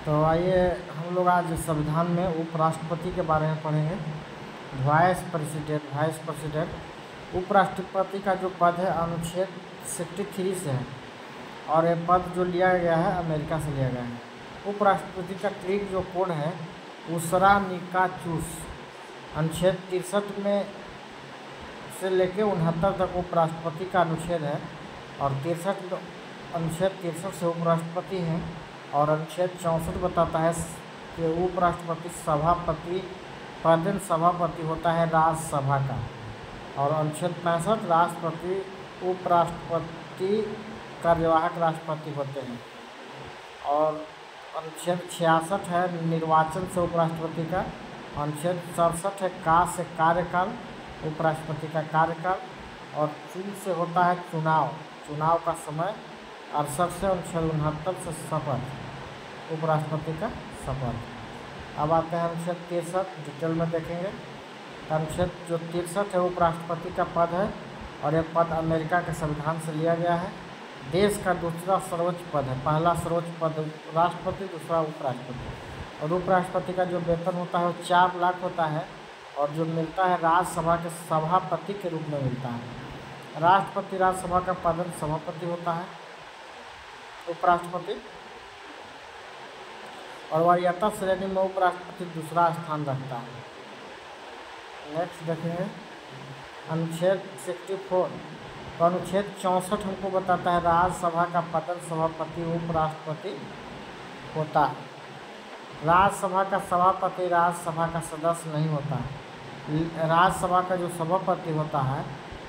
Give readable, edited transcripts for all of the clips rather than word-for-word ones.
तो आइए हम लोग आज संविधान में उपराष्ट्रपति के बारे में पढ़ेंगे। वाइस प्रेसिडेंट उपराष्ट्रपति का जो पद है अनुच्छेद 63 से है और ये पद जो लिया गया है अमेरिका से लिया गया है। उपराष्ट्रपति का ग्रीक जो कोड है उसरा निकाचूस अनुच्छेद 63 में से लेके 69 तक उपराष्ट्रपति का अनुच्छेद है और अनुच्छेद 63 से उपराष्ट्रपति हैं और अनुच्छेद 64 बताता है कि उपराष्ट्रपति पदेन सभापति होता है राज्यसभा का और अनुच्छेद 65 राष्ट्रपति उपराष्ट्रपति कार्यवाहक राष्ट्रपति होते हैं और अनुच्छेद 66 है निर्वाचन से उपराष्ट्रपति का। अनुच्छेद 67 है से कार्यकाल उपराष्ट्रपति का कार्यकाल और चून से होता है चुनाव का समय। 68 से अनुच्छेद 69 से शपथ उपराष्ट्रपति का शपथ। अब आते हैं अनुच्छेद 63 डिटेल में देखेंगे। अनुच्छेद जो 63 है उपराष्ट्रपति का पद है और यह पद अमेरिका के संविधान से लिया गया है। देश का दूसरा सर्वोच्च पद है, पहला सर्वोच्च पद राष्ट्रपति, दूसरा उपराष्ट्रपति। और उपराष्ट्रपति का जो वेतन होता है वो 4 लाख होता है और जो मिलता है राज्यसभा के सभापति के रूप में मिलता है। राष्ट्रपति राज्यसभा का पदन सभापति होता है उपराष्ट्रपति और वरीयता श्रेणी में उपराष्ट्रपति दूसरा स्थान रखता है। नेक्स्ट देखेंगे अनुच्छेद 64। तो अनुच्छेद 64 हमको बताता है राज्यसभा का पदन सभापति उपराष्ट्रपति होता है। राज्यसभा का सभापति राज्यसभा का सदस्य नहीं होता है। राज्यसभा का जो सभापति होता है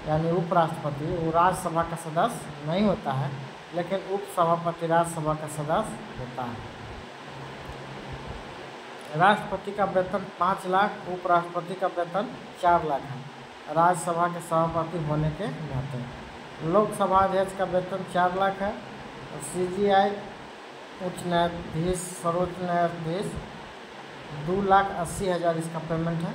यानी उपराष्ट्रपति वो राज्यसभा का सदस्य नहीं होता है लेकिन उपसभापति राज्यसभा का सदस्य होता है। राष्ट्रपति का वेतन 5 लाख, उपराष्ट्रपति का वेतन 4 लाख है राज्यसभा के सभापति होने के नाते। लोकसभा अध्यक्ष का वेतन 4 लाख है और CGI उच्च न्यायाधीश सर्वोच्च न्यायाधीश 2,80,000 इसका पेमेंट है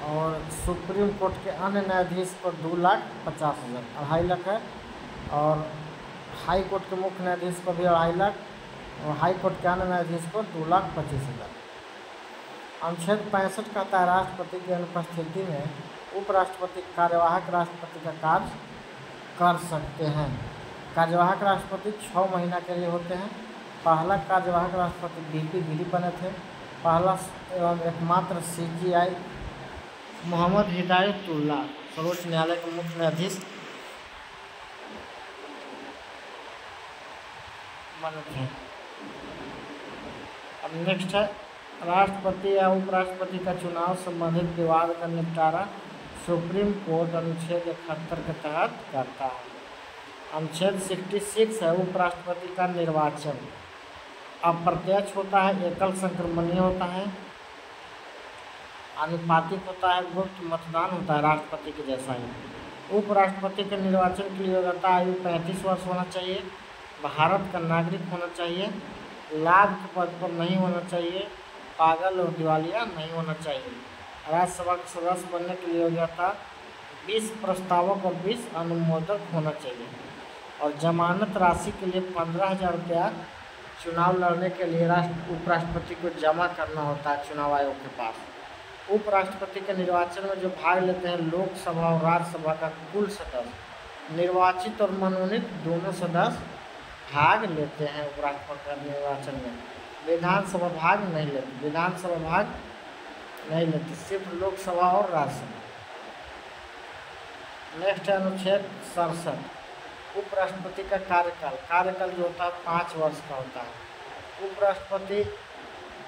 और सुप्रीम कोर्ट के अन्य न्यायाधीश पर 2,50,000 2.5 लाख है और हाई कोर्ट के मुख्य न्यायाधीश पर भी 2.5 लाख और हाई कोर्ट के अन्य न्यायाधीश पर 2,25,000। अनुच्छेद 65 कहता है राष्ट्रपति की अनुपस्थिति में उपराष्ट्रपति कार्यवाहक राष्ट्रपति का कार्य कर सकते हैं। कार्यवाहक राष्ट्रपति 6 महीना के लिए होते हैं। पहला कार्यवाहक राष्ट्रपति DP गिरी बने थे। पहला एवं एकमात्र CGI मोहम्मद हिदायतुल्लाह सर्वोच्च न्यायालय के मुख्य न्यायाधीश बने थे। अब नेक्स्ट है राष्ट्रपति या उपराष्ट्रपति का चुनाव संबंधित विवाद का निपटारा सुप्रीम कोर्ट अनुच्छेद 71 के तहत करता है। अनुच्छेद 66 है उपराष्ट्रपति का निर्वाचन अप्रत्यक्ष होता है, एकल संक्रमणीय होता है, आनुपातिक होता है, गुप्त मतदान होता है राष्ट्रपति के जैसा ही। उपराष्ट्रपति के निर्वाचन की योग्यता आयु 35 वर्ष होना चाहिए, भारत का नागरिक होना चाहिए, लाभ के पद पर नहीं होना चाहिए, पागल और दिवालिया नहीं होना चाहिए। राज्यसभा के सदस्य बनने के लिए योग्यता 20 प्रस्तावक और 20 अनुमोदक होना चाहिए और जमानत राशि के लिए 15,000 रुपया चुनाव लड़ने के लिए उपराष्ट्रपति को जमा करना होता है चुनाव आयोग के पास। उपराष्ट्रपति के निर्वाचन में जो भाग लेते हैं लोकसभा और राज्यसभा का कुल सदस्य, निर्वाचित और मनोनीत दोनों सदस्य भाग लेते हैं उपराष्ट्रपति के निर्वाचन में। विधानसभा भाग नहीं लेती, सिर्फ लोकसभा और राज्यसभा। नेक्स्ट है अनुच्छेद 67 उपराष्ट्रपति का कार्यकाल जो होता है 5 वर्ष का होता है। उपराष्ट्रपति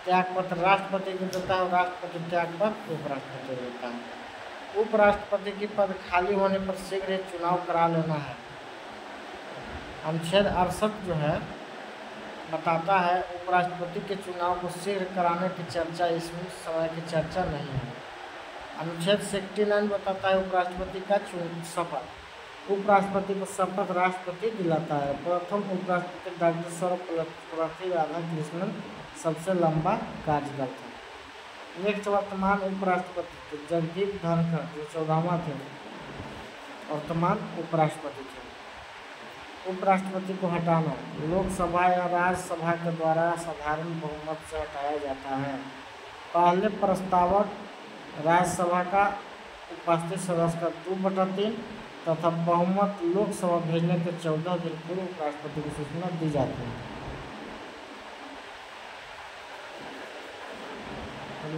त्यागपत्र राष्ट्रपति को देता है और राष्ट्रपति त्यागपत्र उपराष्ट्रपति को देता है। उपराष्ट्रपति की पद खाली होने पर शीघ्र ही चुनाव करा लेना है। अनुच्छेद 68 जो है बताता है उपराष्ट्रपति के चुनाव को शीघ्र कराने की चर्चा इसमें समय की चर्चा नहीं है। अनुच्छेद 69 बताता है उपराष्ट्रपति का शपथ। उपराष्ट्रपति को शपथ राष्ट्रपति दिलाता है। प्रथम उपराष्ट्रपति डॉक्टर सर्वपल्ली राधाकृष्णन सबसे लंबा कार्यकाल था। नेक्स्ट वर्तमान उपराष्ट्रपति जगदीप धनखड़ जो 14वां थे वर्तमान उपराष्ट्रपति थे। उपराष्ट्रपति को हटाना लोकसभा या राज्यसभा के द्वारा साधारण बहुमत से हटाया जाता है। पहले प्रस्तावक राज्यसभा का उपस्थित सदस्य का 2/3 तथा बहुमत लोकसभा भेजने के 14 दिन पूर्व उपराष्ट्रपति को सूचना दी जाती है।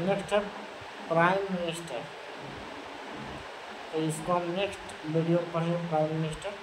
नेक्स्ट है प्राइम मिनिस्टर। तो इसको हम नेक्स्ट वीडियो में पढ़ेंगे प्राइम मिनिस्टर।